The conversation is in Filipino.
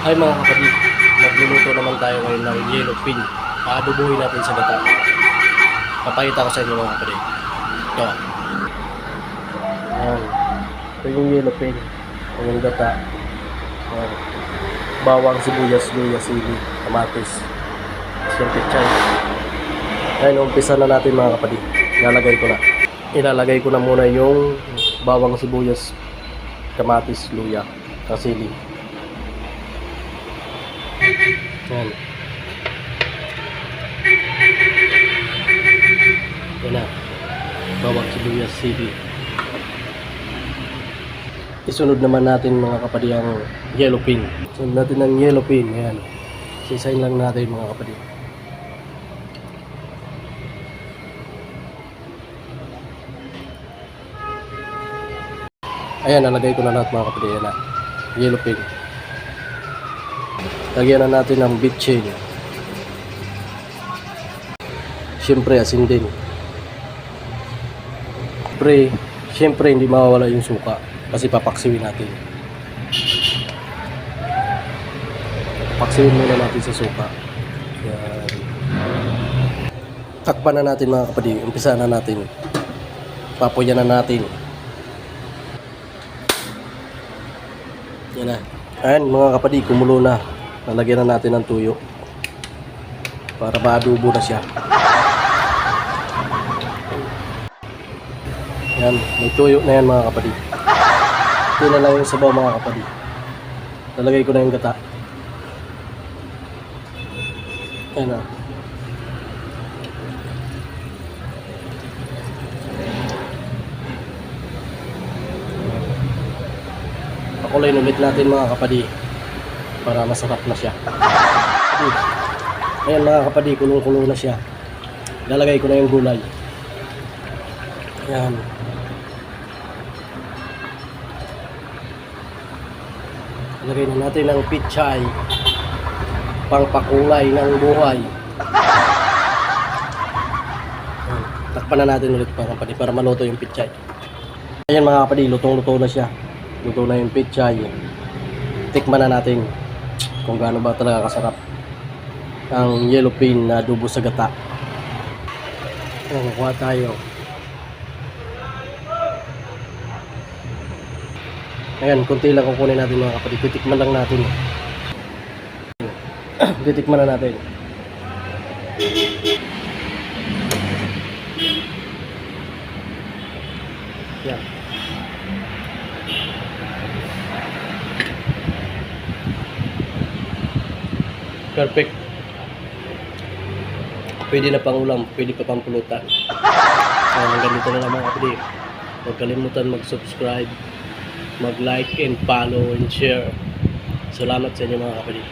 Ay mga kapatid, magluluto naman tayo ngayon ng yellow pin. Aadubuhin natin sa gata. Papakita ko sa inyo mga kapatid. Ito. Ayan. Ito yung yellow pin. Yung gata. Ayan. Bawang, sibuyas, luya, sili, kamatis. Yung pichay. Ayan, umpisa na natin mga kapatid. Ilalagay ko na muna yung bawang, sibuyas, kamatis, luya, at sili. Ayan. Ayan na. Bawang, sibuyas, sili. Isunod naman natin mga kapatid ang yellow pin. Sunod natin ang yellow pin. Ayan. Sisayin lang natin mga kapatid. Ayan, nalagay ko na lahat mga kapatid. Ayan na. Yellow pin. Lagyan na natin ng bitchin. Siyempre, asin din. Siyempre, hindi mawawala yung suka. Kasi papaksiwin natin. Paksiwin muna natin sa suka. Yan. Takpan na natin mga kapatid. Umpisa na natin. Papuyan na natin. Yan na. Ayan mga kapatid, kumulo na. Lalagyan na natin ng tuyo para maadubo na siya. Yan, may tuyo na yan mga kapatid. Ito na lang yung sabaw mga kapatid. Lalagay ko na yung gata. Ayan na. Pakulayin ulit natin mga kapatid para masarap na siya. Ayan mga kapatid, kulong-kulo na siya. Lalagay ko na yung gulay. Ayan. Lagay na natin ang pichay, pangpakulay ng buhay. Ayan. Takpan na natin ulit mga kapatid para maluto yung pichay. Ayan mga kapatid, lutong-luto na siya. Luto na yung pichay. Tikman na natin kung gaano ba talaga kasarap ang yellow pin na adobo sa gata. Ayan, kuha tayo. Ayan, kunti lang kukunin natin mga kapatid. Titikman lang natin. Titikman na natin. Ayan. Perfect. Pwede na pang ulam, pwede pa pang pulutan. Hanggang dito na lang mga kapatid. Huwag kalimutan mag-subscribe, mag-like and follow and share. Salamat sa inyo mga kapatid.